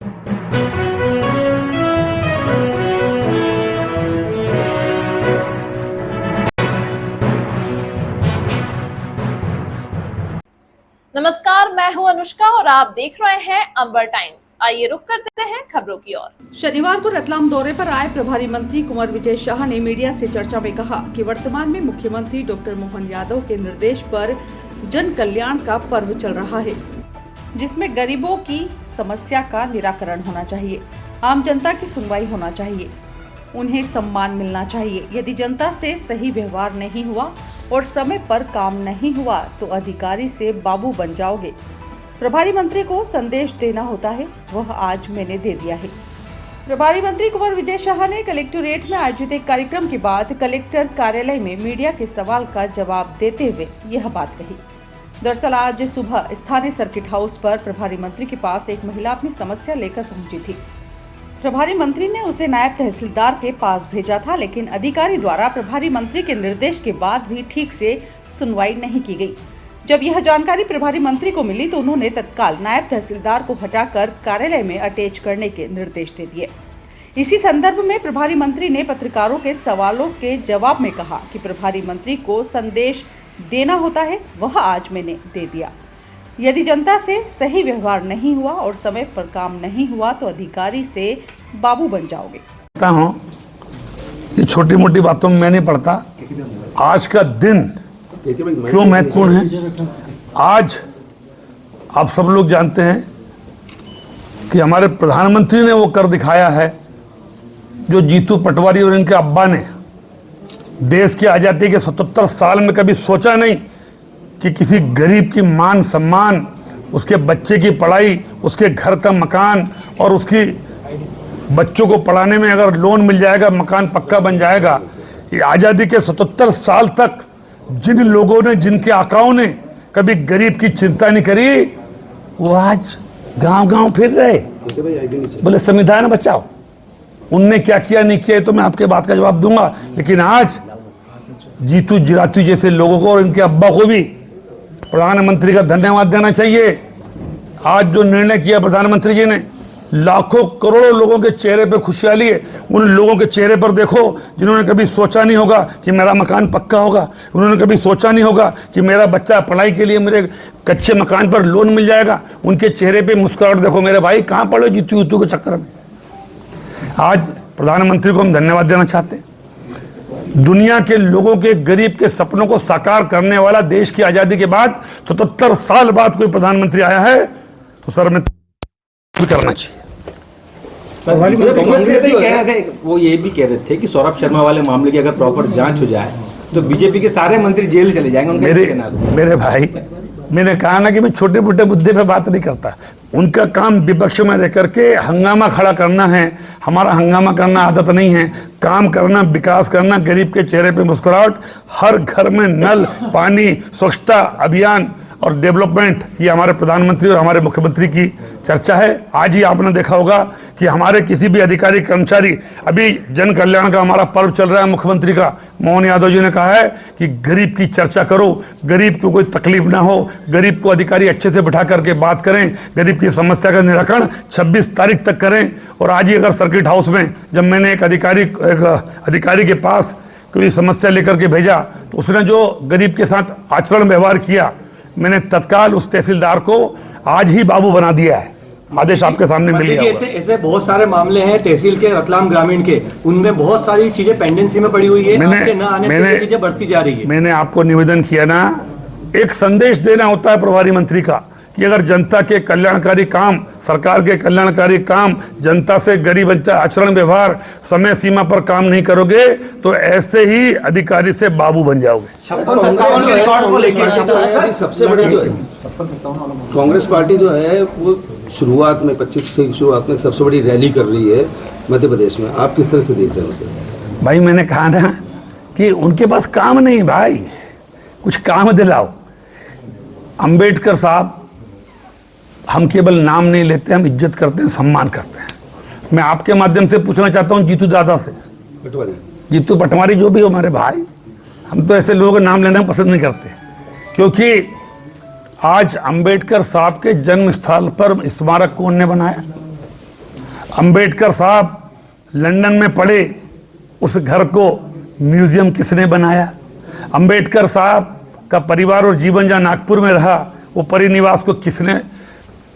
नमस्कार, मैं हूं अनुष्का और आप देख रहे हैं अंबर टाइम्स। आइए रुक करते हैं खबरों की ओर। शनिवार को रतलाम दौरे पर आए प्रभारी मंत्री कुंवर विजय शाह ने मीडिया से चर्चा में कहा कि वर्तमान में मुख्यमंत्री डॉक्टर मोहन यादव के निर्देश पर जन कल्याण का पर्व चल रहा है, जिसमें गरीबों की समस्या का निराकरण होना चाहिए, आम जनता की सुनवाई होना चाहिए, उन्हें सम्मान मिलना चाहिए। यदि जनता से सही व्यवहार नहीं हुआ और समय पर काम नहीं हुआ तो अधिकारी से बाबू बन जाओगे। प्रभारी मंत्री को संदेश देना होता है, वह आज मैंने दे दिया है। प्रभारी मंत्री कुंवर विजय शाह ने कलेक्टोरेट में आयोजित एक कार्यक्रम के बाद कलेक्टर कार्यालय में मीडिया के सवाल का जवाब देते हुए यह बात कही। दरअसल आज सुबह स्थानीय सर्किट हाउस पर प्रभारी मंत्री के पास एक महिला अपनी समस्या लेकर पहुंची थी। प्रभारी मंत्री ने उसे नायब तहसीलदार के पास भेजा था, लेकिन अधिकारी द्वारा प्रभारी मंत्री के निर्देश के बाद भी ठीक से सुनवाई नहीं की गई। जब यह जानकारी प्रभारी मंत्री को मिली तो उन्होंने तत्काल नायब तहसीलदार को हटाकर कार्यालय में अटैच करने के निर्देश दे दिए। इसी संदर्भ में प्रभारी मंत्री ने पत्रकारों के सवालों के जवाब में कहा कि प्रभारी मंत्री को संदेश देना होता है, वह आज मैंने दे दिया। यदि जनता से सही व्यवहार नहीं हुआ और समय पर काम नहीं हुआ तो अधिकारी से बाबू बन जाओगे। ये छोटी मोटी बातों में मैं नहीं पढ़ता। आज का दिन क्यों महत्वपूर्ण है? आज आप सब लोग जानते हैं कि हमारे प्रधानमंत्री ने वो कर दिखाया है जो जीतू पटवारी और इनके अब्बा ने देश की आज़ादी के 77 साल में कभी सोचा नहीं कि किसी गरीब की मान सम्मान, उसके बच्चे की पढ़ाई, उसके घर का मकान और उसकी बच्चों को पढ़ाने में अगर लोन मिल जाएगा, मकान पक्का बन जाएगा। ये आज़ादी के 77 साल तक जिन लोगों ने, जिनके आकाओं ने कभी गरीब की चिंता नहीं करी, वो आज गांव-गांव फिर रहे, बोले संविधान बचाओ। उनने क्या किया नहीं किया तो मैं आपके बात का जवाब दूंगा, लेकिन आज जीतू जिरातू जैसे लोगों को और इनके अब्बा को भी प्रधानमंत्री का धन्यवाद देना चाहिए। आज जो निर्णय किया प्रधानमंत्री जी ने, लाखों करोड़ों लोगों के चेहरे पर खुशहाली है। उन लोगों के चेहरे पर देखो जिन्होंने कभी सोचा नहीं होगा कि मेरा मकान पक्का होगा, उन्होंने कभी सोचा नहीं होगा कि मेरा बच्चा पढ़ाई के लिए मेरे कच्चे मकान पर लोन मिल जाएगा। उनके चेहरे पे मुस्कुराहट देखो। मेरे भाई कहाँ पड़े जीतू के चक्कर में। आज प्रधानमंत्री को हम धन्यवाद देना चाहते हैं। दुनिया के लोगों के, गरीब के सपनों को साकार करने वाला देश की आज़ादी के बाद 77 साल बाद कोई प्रधानमंत्री आया है तो सर में करना चाहिए। वो ये भी कह रहे थे कि सौरभ शर्मा वाले मामले की अगर प्रॉपर जांच हो जाए तो बीजेपी के सारे मंत्री जेल चले जाएंगे। मेरे भाई, मैंने कहा ना कि मैं छोटे मोटे मुद्दे पे बात नहीं करता। उनका काम विपक्ष में रह करके हंगामा खड़ा करना है। हमारा हंगामा करना आदत नहीं है। काम करना, विकास करना, गरीब के चेहरे पे मुस्कुराहट, हर घर में नल, पानी, स्वच्छता अभियान और डेवलपमेंट, ये हमारे प्रधानमंत्री और हमारे मुख्यमंत्री की चर्चा है। आज ही आपने देखा होगा कि हमारे किसी भी अधिकारी कर्मचारी, अभी जन कल्याण का हमारा पर्व चल रहा है, मुख्यमंत्री का मोहन यादव जी ने कहा है कि गरीब की चर्चा करो, गरीब को कोई तकलीफ ना हो, गरीब को अधिकारी अच्छे से बिठा करके बात करें, गरीब की समस्या का निराकरण 26 तारीख तक करें। और आज ही अगर सर्किट हाउस में जब मैंने एक अधिकारी के पास कोई समस्या लेकर के भेजा तो उसने जो गरीब के साथ आचरण व्यवहार किया, मैंने तत्काल उस तहसीलदार को आज ही बाबू बना दिया है। आदेश आपके सामने मिल गया। ऐसे बहुत सारे मामले हैं तहसील के, रतलाम ग्रामीण के, उनमें बहुत सारी चीजें पेंडेंसी में पड़ी हुई है। आपके न आने से चीजें बढ़ती जा रही है। मैंने आपको निवेदन किया ना, एक संदेश देना होता है प्रभारी मंत्री का कि अगर जनता के कल्याणकारी काम, सरकार के कल्याणकारी काम, जनता से गरीब आचरण व्यवहार, समय सीमा पर काम नहीं करोगे तो ऐसे ही अधिकारी से बाबू बन जाओगे। सबसे बड़ी कांग्रेस पार्टी जो है वो शुरुआत में 25 की शुरुआत में सबसे बड़ी रैली कर रही है मध्य प्रदेश में। आप किस तरह से देख रहे हो उसे? भाई मैंने कहा ना कि उनके पास काम नहीं, भाई कुछ काम दिलाओ। अंबेडकर साहब, हम केवल नाम नहीं लेते, हम इज्जत करते हैं, सम्मान करते हैं। मैं आपके माध्यम से पूछना चाहता हूं जीतू दादा से, जीतू पटवारी जो भी हो हमारे भाई, हम तो ऐसे लोगों का नाम लेना पसंद नहीं करते, क्योंकि आज अंबेडकर साहब के जन्म स्थल पर स्मारक कौन ने बनाया? अंबेडकर साहब लंदन में पढ़े, उस घर को म्यूजियम किसने बनाया? अंबेडकर साहब का परिवार और जीवन जहाँ नागपुर में रहा, वो परिनिवास को किसने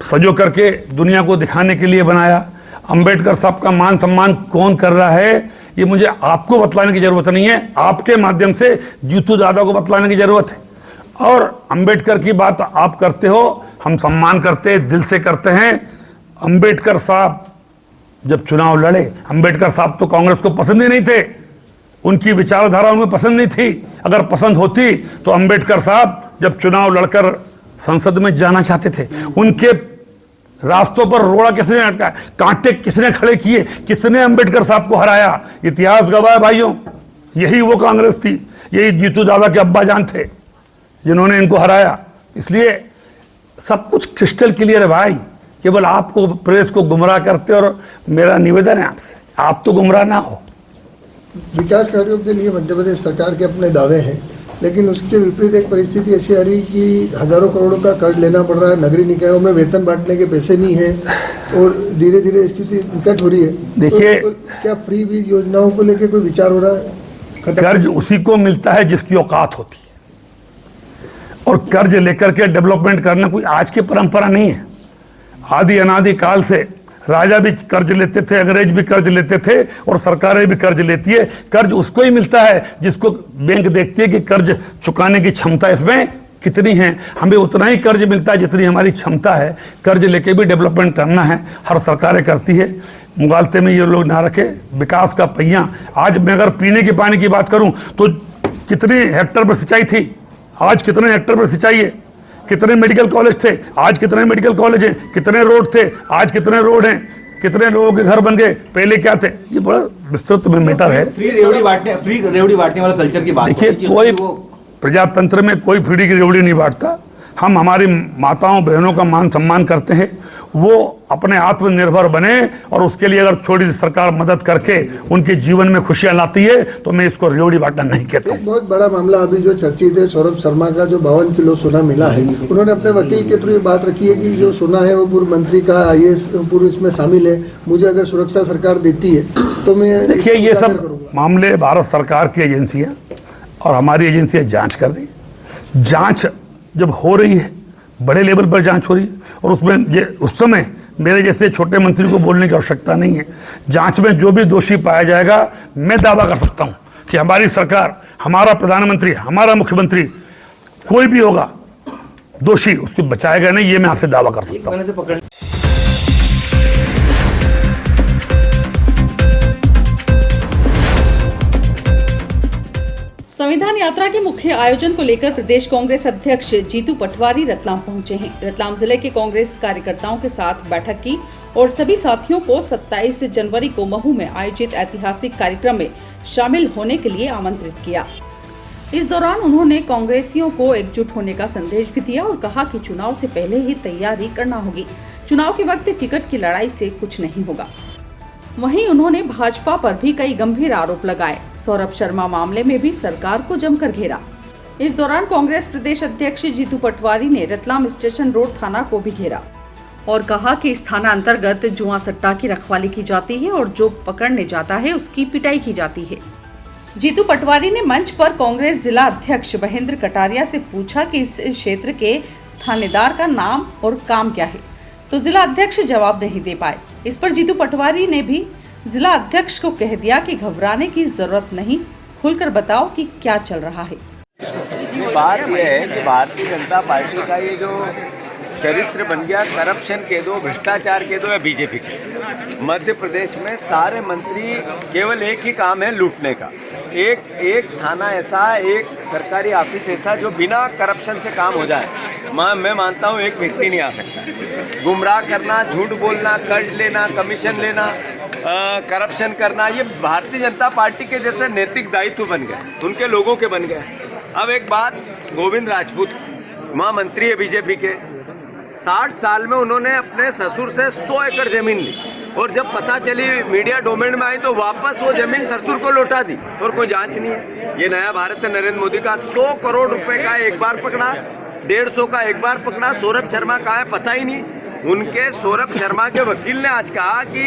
सजो करके दुनिया को दिखाने के लिए बनाया? अंबेडकर साहब का मान सम्मान कौन कर रहा है, ये मुझे आपको बतलाने की जरूरत नहीं है, आपके माध्यम से जीतू दादा को बतलाने की जरूरत है। और अंबेडकर की बात आप करते हो, हम सम्मान करते हैं, दिल से करते हैं। अंबेडकर साहब जब चुनाव लड़े, अंबेडकर साहब तो कांग्रेस को पसंद ही नहीं थे, उनकी विचारधारा उन्हें पसंद नहीं थी। अगर पसंद होती तो अंबेडकर साहब जब चुनाव लड़कर संसद में जाना चाहते थे, उनके रास्तों पर रोड़ा किसने अटका, कांटे किसने खड़े किए, किसने अंबेडकर साहब को हराया? इतिहास गवाह है भाइयों, यही वो कांग्रेस थी, यही जीतू दादा के अब्बा जान थे जिन्होंने इनको हराया। इसलिए सब कुछ क्रिस्टल क्लियर है भाई, केवल आपको प्रेस को गुमराह करते, और मेरा निवेदन है आपसे, आप तो गुमराह ना हो। विकास कार्यों के लिए मध्य प्रदेश सरकार के अपने दावे हैं, लेकिन उसके विपरीत एक परिस्थिति ऐसी आ रही कि हजारों करोड़ों का कर्ज लेना पड़ रहा है, नगरीय निकायों में वेतन बांटने के पैसे नहीं है, और धीरे धीरे स्थिति विकट हो रही है। देखिए, तो क्या फ्री बीज योजनाओं को लेकर कोई विचार हो रहा है? कर्ज उसी को मिलता है जिसकी औकात होती है, और कर्ज लेकर के डेवलपमेंट करना कोई आज की परंपरा नहीं है। आदि अनादि काल से राजा भी कर्ज लेते थे, अंग्रेज भी कर्ज लेते थे, और सरकारें भी कर्ज लेती है। कर्ज उसको ही मिलता है जिसको बैंक देखती है कि कर्ज चुकाने की क्षमता इसमें कितनी है। हमें उतना ही कर्ज मिलता है जितनी हमारी क्षमता है। कर्ज लेके भी डेवलपमेंट करना है, हर सरकारें करती है। मुगालते में ये लोग ना रखे विकास का पहिया। आज मैं अगर पीने के पानी की बात करूं तो कितने हेक्टर पर सिंचाई थी, आज कितने हेक्टर पर सिंचाई है? कितने मेडिकल कॉलेज थे, आज कितने मेडिकल कॉलेज हैं? कितने रोड थे, आज कितने रोड हैं? कितने लोगों के घर बन गए, पहले क्या थे? ये बड़ा विस्तृत में मैटर है। फ्री रेवड़ी बांटने वाला कल्चर की बात देखिए, कोई प्रजातंत्र में कोई फ्री की रेवड़ी नहीं बांटता। हम हमारी माताओं बहनों का मान सम्मान करते हैं, वो अपने आत्मनिर्भर बने, और उसके लिए अगर छोटी सी सरकार मदद करके उनके जीवन में खुशियां लाती है तो मैं इसको रेवड़ी बांटना नहीं कहता हूँ। एक बहुत बड़ा मामला अभी जो चर्चित है, सौरभ शर्मा का जो 52 किलो सोना मिला है, उन्होंने अपने वकील के थ्रू ये बात रखी है कि जो सोना है वो पूर्व मंत्री का, IAS पूर्व इसमें शामिल है, मुझे अगर सुरक्षा सरकार देती है तो मैं। देखिए, ये सब मामले भारत सरकार की एजेंसियां और हमारी एजेंसियां जांच कर रही है। जांच जब हो रही है, बड़े लेवल पर जांच हो रही है, और उसमें उस समय मेरे जैसे छोटे मंत्री को बोलने की आवश्यकता नहीं है। जांच में जो भी दोषी पाया जाएगा, मैं दावा कर सकता हूं कि हमारी सरकार, हमारा प्रधानमंत्री, हमारा मुख्यमंत्री, कोई भी होगा दोषी, उसको बचाएगा नहीं, ये मैं आपसे दावा कर सकता हूं। संविधान यात्रा के मुख्य आयोजन को लेकर प्रदेश कांग्रेस अध्यक्ष जीतू पटवारी रतलाम पहुंचे हैं। रतलाम जिले के कांग्रेस कार्यकर्ताओं के साथ बैठक की और सभी साथियों को 27 जनवरी को महू में आयोजित ऐतिहासिक कार्यक्रम में शामिल होने के लिए आमंत्रित किया। इस दौरान उन्होंने कांग्रेसियों को एकजुट होने का संदेश भी दिया और कहा कि चुनाव से पहले ही तैयारी करना होगी, चुनाव के वक्त टिकट की लड़ाई से कुछ नहीं होगा। वहीं उन्होंने भाजपा पर भी कई गंभीर आरोप लगाए। सौरभ शर्मा मामले में भी सरकार को जमकर घेरा। इस दौरान कांग्रेस प्रदेश अध्यक्ष जीतू पटवारी ने रतलाम स्टेशन रोड थाना को भी घेरा और कहा कि इस थाना अंतर्गत जुआ सट्टा की रखवाली की जाती है और जो पकड़ने जाता है उसकी पिटाई की जाती है। जीतू पटवारी ने मंच पर कांग्रेस जिला अध्यक्ष महेंद्र कटारिया से पूछा कि इस क्षेत्र के थानेदार का नाम और काम क्या है, तो जिला अध्यक्ष जवाब नहीं दे पाए। इस पर जीतू पटवारी ने भी जिला अध्यक्ष को कह दिया कि घबराने की जरूरत नहीं, खुलकर बताओ कि क्या चल रहा है। बात यह है कि भारतीय जनता पार्टी का ये जो चरित्र बन गया, करप्शन के दो, भ्रष्टाचार के दो या बीजेपी के, मध्य प्रदेश में सारे मंत्री केवल एक ही काम है लूटने का। एक थाना ऐसा, एक सरकारी ऑफिस ऐसा जो बिना करप्शन से काम हो जाए, मैं मानता हूँ एक व्यक्ति नहीं आ सकता। गुमराह करना, झूठ बोलना, कर्ज लेना, कमीशन लेना, करप्शन करना, ये भारतीय जनता पार्टी के जैसे नैतिक दायित्व बन गए, उनके लोगों के बन गए। अब एक बात, गोविंद राजपूत महामंत्री है बीजेपी के, 60 साल में उन्होंने अपने ससुर से 100 एकड़ जमीन ली, और जब पता चली मीडिया डोमेन में आई तो वापस वो जमीन ससुर को लौटा दी, और कोई जांच नहीं है। ये नया भारत है नरेंद्र मोदी का। 100 करोड़ रुपए का एक बार पकड़ा, 150 का एक बार पकड़ा। सौरभ शर्मा कहाँ है पता ही नहीं। उनके सौरभ शर्मा के वकील ने आज कहा कि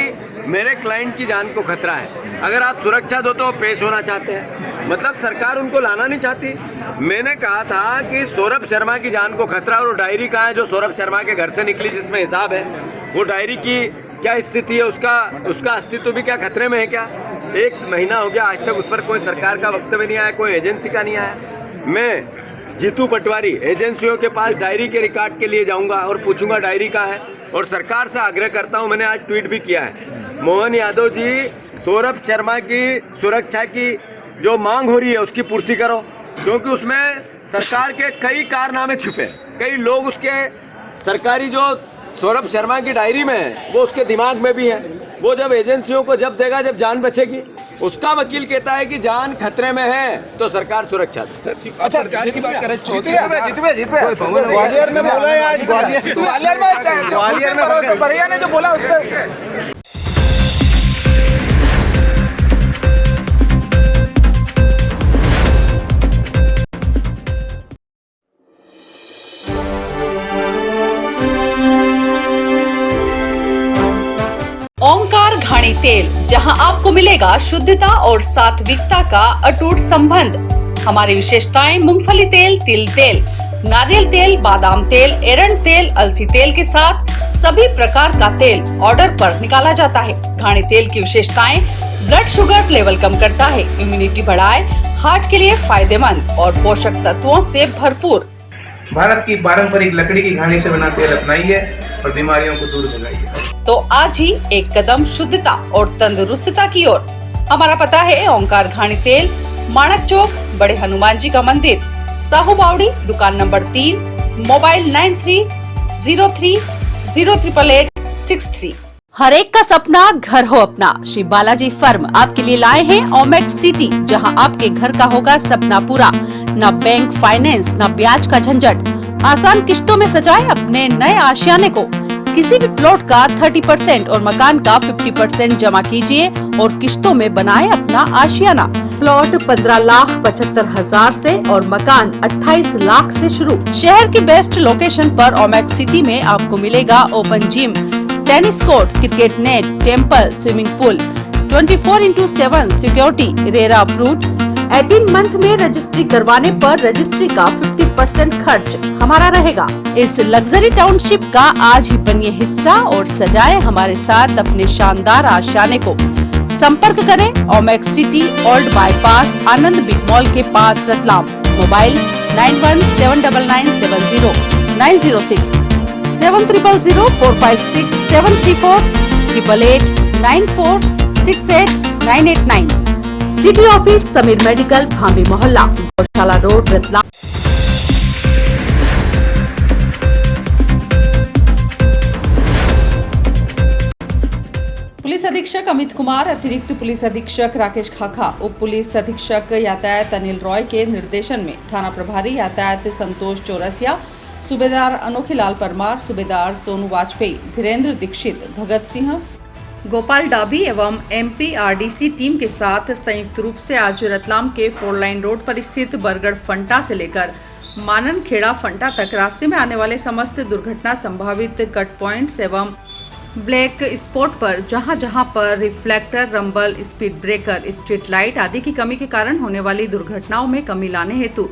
मेरे क्लाइंट की जान को खतरा है। अगर आप सुरक्षा दो तो पेश होना चाहते हैं, मतलब सरकार उनको लाना नहीं चाहती। मैंने कहा था कि सौरभ शर्मा की जान को खतरा, और वो डायरी कहाँ है जो सौरभ शर्मा के घर से निकली जिसमें हिसाब है, वो डायरी की क्या स्थिति है, उसका अस्तित्व भी क्या खतरे में है क्या? 1 महीना हो गया, आज तक उस पर कोई सरकार का वक्तव्य नहीं आया, कोई एजेंसी का नहीं आया। मैं जीतू पटवारी एजेंसियों के पास डायरी के रिकॉर्ड के लिए जाऊंगा और पूछूंगा डायरी कहाँ है, और सरकार से आग्रह करता हूं, मैंने आज ट्वीट भी किया है, मोहन यादव जी, सौरभ शर्मा की सुरक्षा की जो मांग हो रही है उसकी पूर्ति करो, क्योंकि उसमें सरकार के कई कारनामे छुपे, कई लोग उसके सरकारी जो सौरभ शर्मा की डायरी में है वो उसके दिमाग में भी है। वो जब एजेंसियों को जब देगा जब जान बचेगी। उसका वकील कहता है कि जान खतरे में है तो सरकार सुरक्षा दे। अच्छा, सरकार की बात करें, ग्वालियर में बोला है आज, ग्वालियर में बरिया ने जो बोला उससे ओंकार घाणी तेल, जहां आपको मिलेगा शुद्धता और सात्विकता का अटूट संबंध। हमारी विशेषताएं मूंगफली तेल, तिल तेल, नारियल तेल, बादाम तेल, एरंड तेल, अलसी तेल के साथ सभी प्रकार का तेल ऑर्डर पर निकाला जाता है। घाणी तेल की विशेषताएं ब्लड शुगर लेवल कम करता है, इम्यूनिटी बढ़ाए, हार्ट के लिए फायदेमंद और पोषक तत्वों से भरपूर। भारत की पारंपरिक लकड़ी की घानी से बना तेल अपनाइए और बीमारियों को दूर भगाइए। तो आज ही एक कदम शुद्धता और तंदुरुस्तता की ओर। हमारा पता है ओंकार घाणी तेल, माणक चौक, बड़े हनुमान जी का मंदिर, साहू बावड़ी, दुकान नंबर 3, मोबाइल 9303088863। हर एक का सपना घर हो अपना। श्री बालाजी फर्म आपके लिए लाए हैं ओमेक्स सिटी, जहां आपके घर का होगा सपना पूरा। न बैंक फाइनेंस, न ब्याज का झंझट, आसान किश्तों में सजाए अपने नए आशियाने को। किसी भी प्लॉट का 30% और मकान का 50% जमा कीजिए और किश्तों में बनाए अपना आशियाना। प्लॉट 15,75,000 से और मकान 28 लाख से शुरू। शहर की बेस्ट लोकेशन पर ओमेक्स सिटी में आपको मिलेगा open gym, tennis court, cricket net, temple, swimming pool, 24/7 security, RERA approved. 18 month में रजिस्ट्री करवाने पर रजिस्ट्री का 50% खर्च हमारा रहेगा। इस लग्जरी टाउनशिप का आज ही बनिए हिस्सा और सजाए हमारे साथ अपने शानदार आशियाने को। संपर्क करें Omaxe city, old bypass, Anand big mall के पास, Ratlam. Mobile 9179970906 7000456734734 8889468989। City office, Sameer medical, Bhambi Mohalla, Gaushala road, Ratlam. Police अधीक्षक अमित कुमार, अतिरिक्त पुलिस अधीक्षक राकेश खाखा, उप पुलिस अधीक्षक यातायात अनिल रॉय के निर्देशन में थाना प्रभारी यातायात संतोष चौरसिया, सूबेदार अनोखीलाल परमार, सूबेदार सोनू वाजपेयी, धीरेन्द्र दीक्षित, भगत सिंह, गोपाल डाबी एवं MPRDC टीम के साथ संयुक्त रूप से आज रतलाम के 4 लाइन रोड पर स्थित बरगढ़ फंटा से लेकर मानन खेड़ा फंटा तक रास्ते में आने वाले समस्त दुर्घटना संभावित कट पॉइंट्स एवं ब्लैक स्पॉट पर जहां पर reflector, rumble, speed breaker, street light आदि की कमी के कारण होने वाली दुर्घटनाओं में कमी लाने हेतु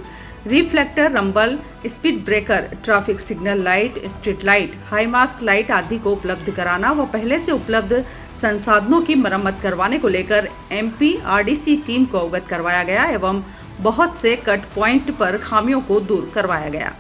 reflector, rumble, speed breaker, traffic signal light, street light, high mask light आदि को उपलब्ध कराना व पहले से उपलब्ध संसाधनों की मरम्मत करवाने को लेकर MPRDC टीम को अवगत करवाया गया एवं बहुत से कट पॉइंट पर खामियों को दूर करवाया गया।